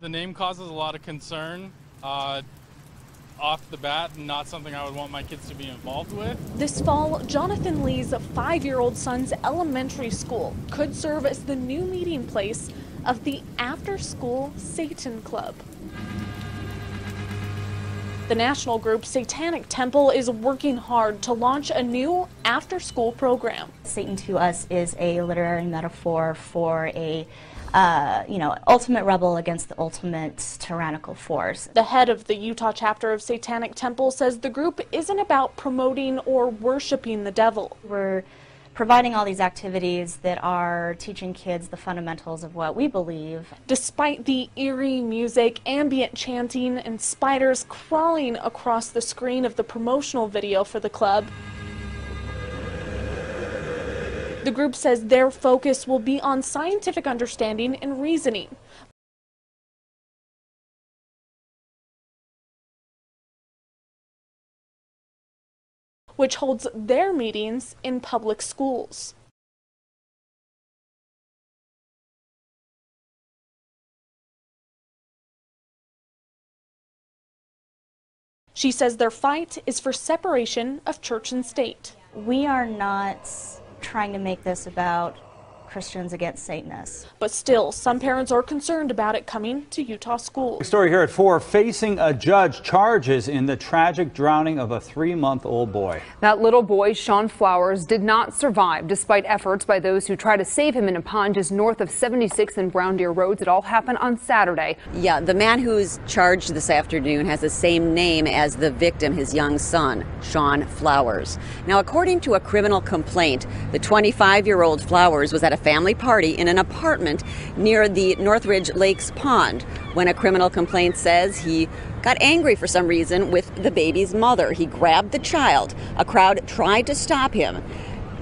The name causes a lot of concern. Off the bat, not something I would want my kids to be involved with. This fall, Jonathan Lee's 5-year-old son's elementary school could serve as the new meeting place of the after-school Satan Club. The national group Satanic Temple is working hard to launch a new after-school program. Satan to us is a literary metaphor for a ultimate rebel against the ultimate tyrannical force. The head of the Utah chapter of Satanic Temple says the group isn't about promoting or worshiping the devil. We're providing all these activities that are teaching kids the fundamentals of what we believe. Despite the eerie music, ambient chanting, and spiders crawling across the screen of the promotional video for the club, the group says their focus will be on scientific understanding and reasoning. Which holds their meetings in public schools. She says their fight is for separation of church and state. We are not trying to make this about Christians against Satanists. But still, some parents are concerned about it coming to Utah schools. Story here at 4, facing a judge charges in the tragic drowning of a 3-month-old boy. That little boy, Sean Flowers, did not survive despite efforts by those who tried to save him in a pond just north of 76th and Brown Deer Roads. It all happened on Saturday. Yeah, the man who's charged this afternoon has the same name as the victim, his young son, Sean Flowers. Now, according to a criminal complaint, the 25-year-old Flowers was at a family party in an apartment near the Northridge Lakes Pond when a criminal complaint says he got angry for some reason with the baby's mother. He grabbed the child. A crowd tried to stop him.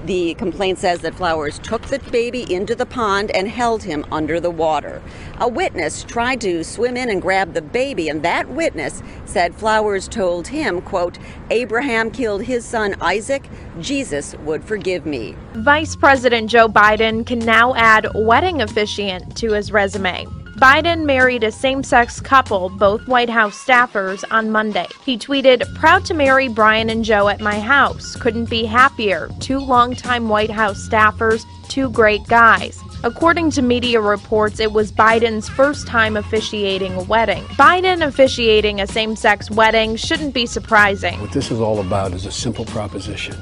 The complaint says that Flowers took the baby into the pond and held him under the water. A witness tried to swim in and grab the baby, and that witness said Flowers told him, quote, "Abraham killed his son Isaac. Jesus would forgive me." Vice President Joe Biden can now add wedding officiant to his resume. Biden married a same-sex couple, both White House staffers, on Monday. He tweeted, "Proud to marry Brian and Joe at my house. Couldn't be happier. 2 longtime White House staffers, 2 great guys." According to media reports, it was Biden's first time officiating a wedding. Biden officiating a same-sex wedding shouldn't be surprising. What this is all about is a simple proposition.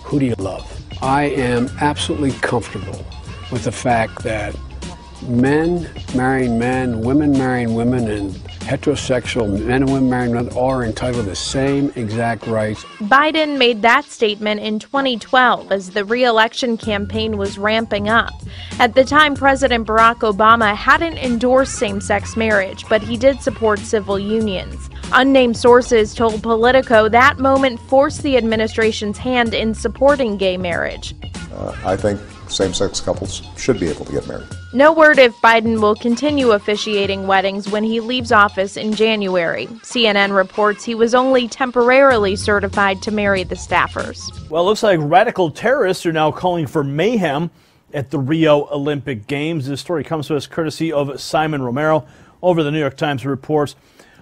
Who do you love? I am absolutely comfortable with the fact that men marrying men, women marrying women, and heterosexual men and women marrying men are entitled to the same exact rights. Biden made that statement in 2012 as the re-election campaign was ramping up. At the time, President Barack Obama hadn't endorsed same-sex marriage, but he did support civil unions. Unnamed sources told Politico that moment forced the administration's hand in supporting gay marriage. I think same-sex couples should be able to get married. No word if Biden will continue officiating weddings when he leaves office in January. CNN reports he was only temporarily certified to marry the staffers. Well, it looks like radical terrorists are now calling for mayhem at the Rio Olympic Games. This story comes to us courtesy of Simon Romero over the New York Times, who reports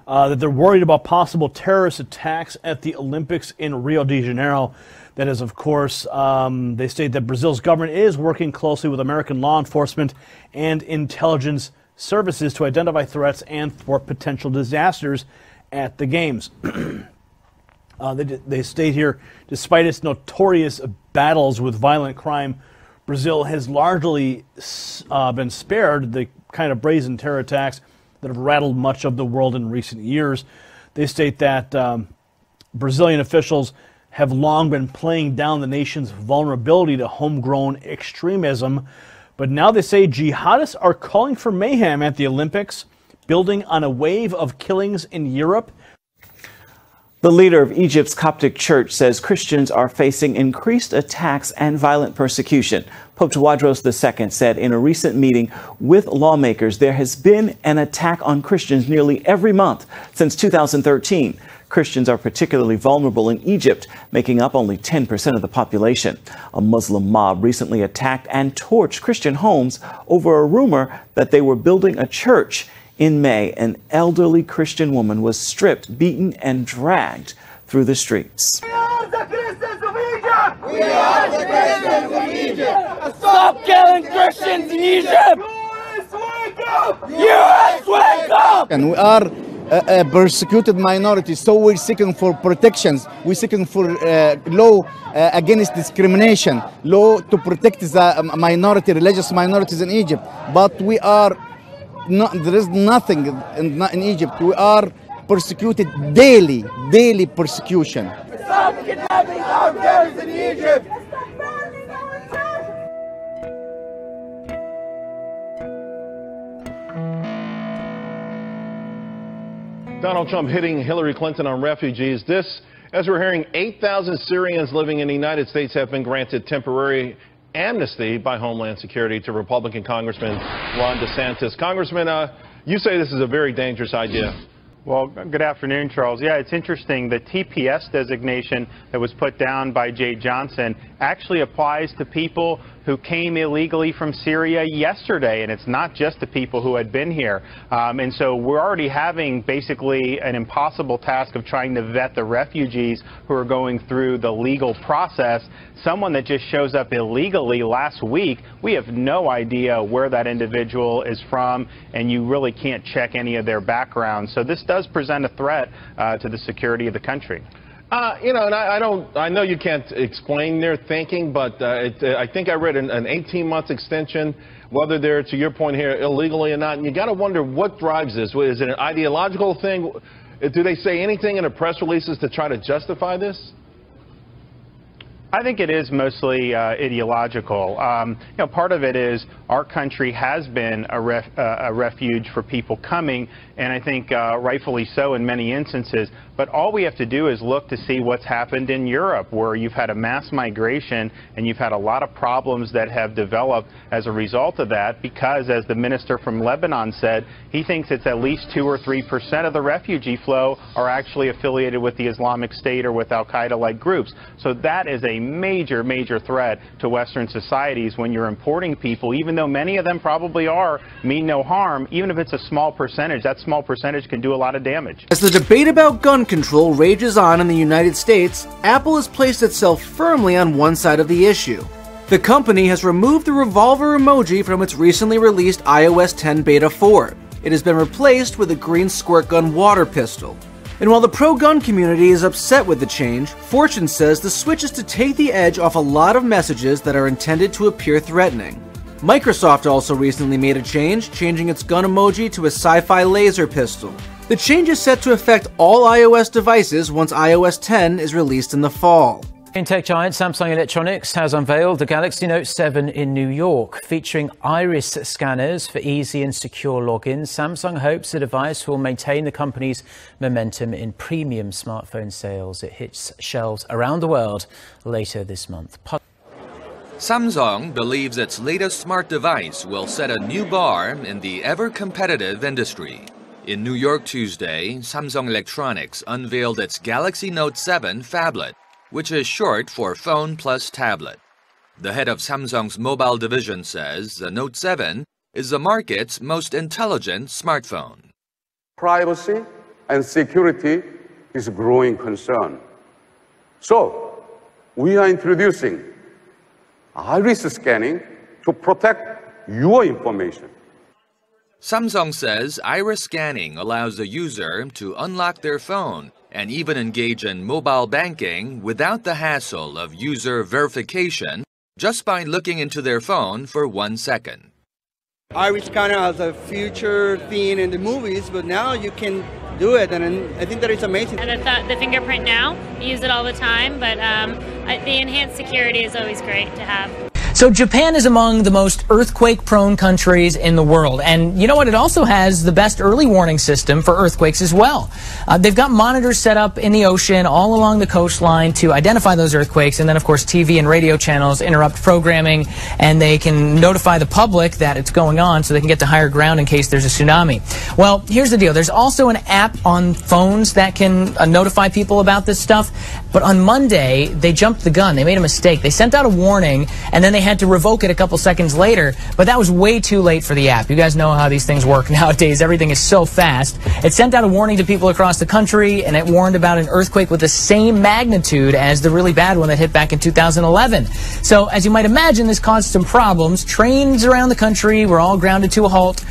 that they're worried about possible terrorist attacks at the Olympics in Rio de Janeiro. That is, of course, they state that Brazil's government is working closely with American law enforcement and intelligence services to identify threats and thwart potential disasters at the Games. They state here, despite its notorious battles with violent crime, Brazil has largely been spared the kind of brazen terror attacks that have rattled much of the world in recent years. They state that Brazilian officials have long been playing down the nation's vulnerability to homegrown extremism. But now they say jihadists are calling for mayhem at the Olympics, building on a wave of killings in Europe. The leader of Egypt's Coptic Church says Christians are facing increased attacks and violent persecution. Pope Tawadros II said in a recent meeting with lawmakers there has been an attack on Christians nearly every month since 2013. Christians are particularly vulnerable in Egypt, making up only 10% of the population. A Muslim mob recently attacked and torched Christian homes over a rumor that they were building a church In May, an elderly Christian woman was stripped, beaten, and dragged through the streets. We are the Christians of Egypt! We are the Christians of Egypt! Stop killing Christians in Egypt! US, wake up! US, wake up! And we are a persecuted minority, so we're seeking for protections. We're seeking for law against discrimination, law to protect the minority, religious minorities in Egypt. But we are not, there is nothing in Egypt. We are persecuted daily persecution. Stop kidnapping our girls in Egypt! Donald Trump hitting Hillary Clinton on refugees. This, as we're hearing, 8,000 Syrians living in the United States have been granted temporary amnesty by Homeland Security to Republican Congressman Ron DeSantis. Congressman, you say this is a very dangerous idea. Well, good afternoon, Charles. Yeah, it's interesting. The TPS designation that was put down by Jay Johnson actually applies to people who came illegally from Syria yesterday, and it's not just the people who had been here. And so we're already having basically an impossible task of trying to vet the refugees who are going through the legal process. Someone that just shows up illegally last week, we have no idea where that individual is from, and you really can't check any of their background. So this does present a threat to the security of the country. You know, and I know you can't explain their thinking, but I think I read an 18-month extension, whether they're, to your point here, illegally or not. And you got to wonder what drives this. Is it an ideological thing? Do they say anything in the press releases to try to justify this? I think it is mostly ideological. You know, part of it is our country has been a refuge for people coming, and I think rightfully so in many instances. But all we have to do is look to see what's happened in Europe, where you've had a mass migration and you've had a lot of problems that have developed as a result of that, because, as the minister from Lebanon said, he thinks it's at least 2 or 3% of the refugee flow are actually affiliated with the Islamic State or with Al-Qaeda-like groups. So that is a major, major threat to Western societies when you're importing people, even though many of them probably are mean no harm. Even if it's a small percentage, that small percentage can do a lot of damage. As the debate about gun control rages on in the United States, Apple has placed itself firmly on one side of the issue. The company has removed the revolver emoji from its recently released iOS 10 Beta 4. It has been replaced with a green squirt gun water pistol. And while the pro-gun community is upset with the change, Fortune says the switch is to take the edge off a lot of messages that are intended to appear threatening. Microsoft also recently made a change, changing its gun emoji to a sci-fi laser pistol. The change is set to affect all iOS devices once iOS 10 is released in the fall. Tech giant Samsung Electronics has unveiled the Galaxy Note 7 in New York. Featuring iris scanners for easy and secure logins, Samsung hopes the device will maintain the company's momentum in premium smartphone sales. It hits shelves around the world later this month. Samsung believes its latest smart device will set a new bar in the ever-competitive industry. In New York Tuesday, Samsung Electronics unveiled its Galaxy Note 7 phablet, which is short for phone plus tablet. The head of Samsung's mobile division says the Note 7 is the market's most intelligent smartphone. Privacy and security is a growing concern. So, we are introducing iris scanning to protect your information. Samsung says iris scanning allows the user to unlock their phone and even engage in mobile banking without the hassle of user verification just by looking into their phone for 1 second. Iris scanner has a future thing in the movies, but now you can do it, and I think that is amazing. And the fingerprint now, we use it all the time, but the enhanced security is always great to have. So Japan is among the most earthquake-prone countries in the world. And you know what? It also has the best early warning system for earthquakes as well. They've got monitors set up in the ocean all along the coastline to identify those earthquakes. And then, of course, TV and radio channels interrupt programming, and they can notify the public that it's going on so they can get to higher ground in case there's a tsunami. Well, here's the deal. There's also an app on phones that can notify people about this stuff. But on Monday, they jumped the gun. They made a mistake. They sent out a warning, and then they had had to revoke it a couple seconds later, but that was way too late for the app. You guys know how these things work nowadays. Everything is so fast. It sent out a warning to people across the country, and it warned about an earthquake with the same magnitude as the really bad one that hit back in 2011. So, as you might imagine, this caused some problems. Trains around the country were all grounded to a halt.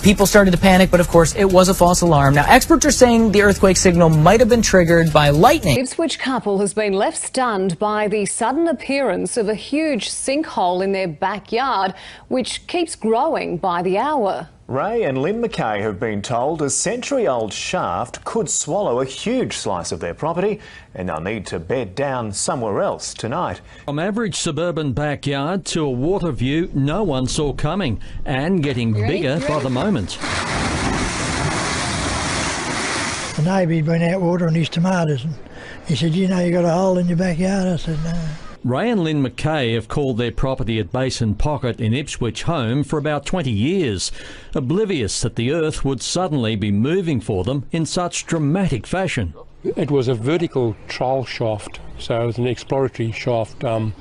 People started to panic, but of course, it was a false alarm. Now, experts are saying the earthquake signal might have been triggered by lightning. Ipswich couple has been left stunned by the sudden appearance of a huge sinkhole in their backyard, which keeps growing by the hour. Ray and Lynn McKay have been told a century-old shaft could swallow a huge slice of their property and they'll need to bed down somewhere else tonight. From average suburban backyard to a water view no one saw coming and getting bigger by the moment. The neighbour had been out watering his tomatoes and he said, you know, you got a hole in your backyard? I said, no. Ray and Lynn McKay have called their property at Basin Pocket in Ipswich home for about 20 years, oblivious that the earth would suddenly be moving for them in such dramatic fashion. It was a vertical trial shaft, so it was an exploratory shaft to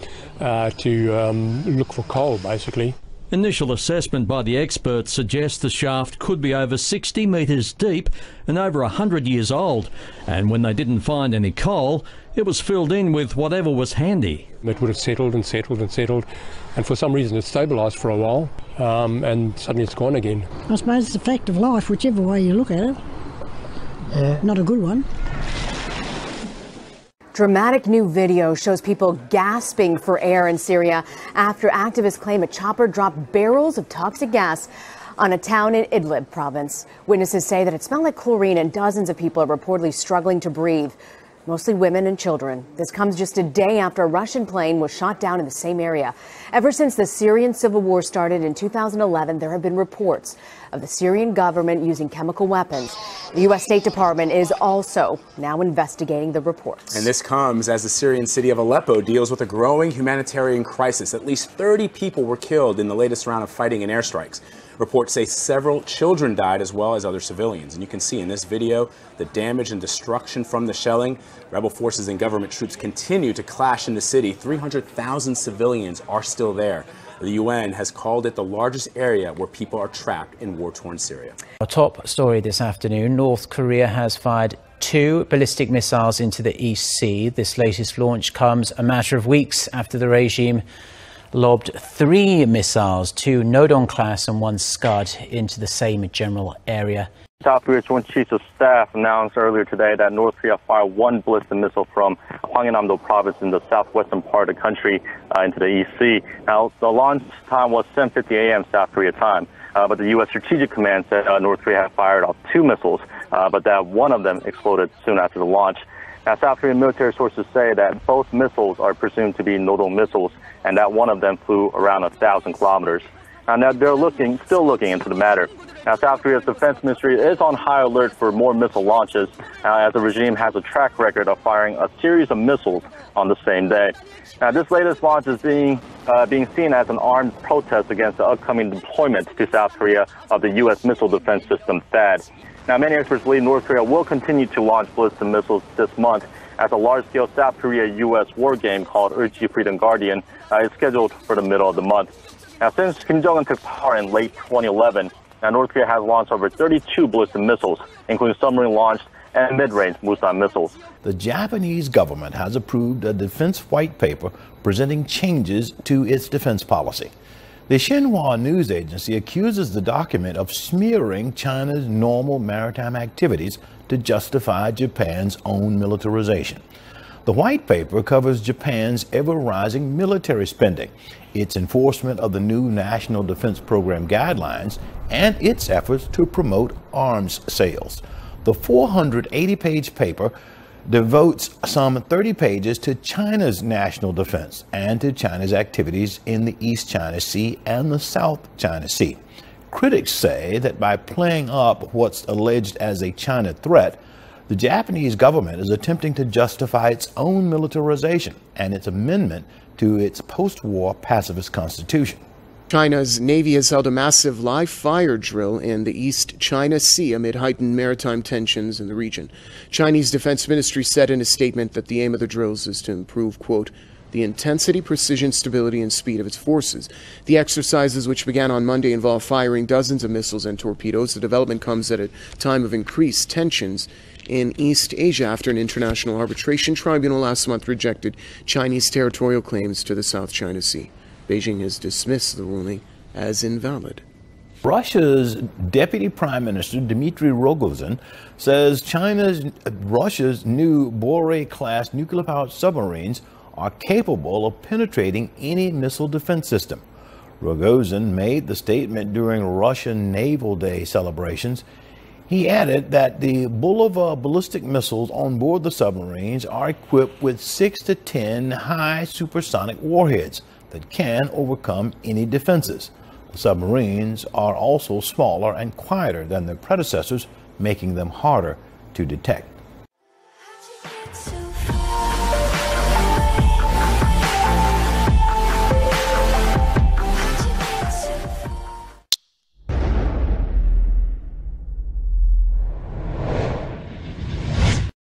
look for coal, basically. Initial assessment by the experts suggests the shaft could be over 60 metres deep and over 100 years old. And when they didn't find any coal, it was filled in with whatever was handy. It would have settled and settled and settled, and for some reason it stabilised for a while, and suddenly it's gone again. I suppose it's a fact of life, whichever way you look at it. Not a good one. Dramatic new video shows people gasping for air in Syria after activists claim a chopper dropped barrels of toxic gas on a town in Idlib province. Witnesses say that it smelled like chlorine and dozens of people are reportedly struggling to breathe, mostly women and children. This comes just a day after a Russian plane was shot down in the same area. Ever since the Syrian civil war started in 2011, there have been reports of the Syrian government using chemical weapons. The U.S. State Department is also now investigating the reports. And this comes as the Syrian city of Aleppo deals with a growing humanitarian crisis. At least 30 people were killed in the latest round of fighting and airstrikes. Reports say several children died as well as other civilians. And you can see in this video the damage and destruction from the shelling. Rebel forces and government troops continue to clash in the city. 300,000 civilians are still there. The UN has called it the largest area where people are trapped in war-torn Syria. Our top story this afternoon, North Korea has fired 2 ballistic missiles into the East Sea. This latest launch comes a matter of weeks after the regime lobbed 3 missiles, 2 Nodon-class and 1 Scud, into the same general area. South Korea's Joint Chiefs of Staff announced earlier today that North Korea fired 1 ballistic missile from Hwangin-namdo province in the southwestern part of the country into the East Sea. Now, the launch time was 7:50 a.m. South Korea time, but the U.S. Strategic Command said North Korea had fired off 2 missiles, but that one of them exploded soon after the launch. Now, South Korean military sources say that both missiles are presumed to be Nodon missiles, and that one of them flew around 1,000 kilometers. Now, they're still looking into the matter. Now, South Korea's defense ministry is on high alert for more missile launches, as the regime has a track record of firing a series of missiles on the same day. Now, this latest launch is being seen as an armed protest against the upcoming deployment to South Korea of the U.S. missile defense system THAAD. Now, many experts believe North Korea will continue to launch ballistic missiles this month, as a large-scale South Korea-U.S. war game called Ulchi Freedom Guardian is scheduled for the middle of the month. Now, since Kim Jong-un took power in late 2011, North Korea has launched over 32 ballistic missiles, including submarine-launched and mid-range Musan missiles. The Japanese government has approved a defense white paper presenting changes to its defense policy. The Xinhua news agency accuses the document of smearing China's normal maritime activities to justify Japan's own militarization. The white paper covers Japan's ever-rising military spending, its enforcement of the new National Defense Program guidelines, and its efforts to promote arms sales. The 480-page paper devotes some 30 pages to China's national defense and to China's activities in the East China Sea and the South China Sea. Critics say that by playing up what's alleged as a China threat, the Japanese government is attempting to justify its own militarization and its amendment to its post-war pacifist constitution. China's Navy has held a massive live fire drill in the East China Sea amid heightened maritime tensions in the region. Chinese Defense Ministry said in a statement that the aim of the drills is to improve, quote, the intensity, precision, stability, and speed of its forces. The exercises, which began on Monday, involve firing dozens of missiles and torpedoes. The development comes at a time of increased tensions in East Asia after an international arbitration tribunal last month rejected Chinese territorial claims to the South China Sea. Beijing has dismissed the ruling as invalid. Russia's Deputy Prime Minister Dmitry Rogozin says Russia's new Bore-class nuclear-powered submarines are capable of penetrating any missile defense system. Rogozin made the statement during Russian Naval Day celebrations. He added that the Bulava ballistic missiles on board the submarines are equipped with 6 to 10 high supersonic warheads that can overcome any defenses. The submarines are also smaller and quieter than their predecessors, making them harder to detect.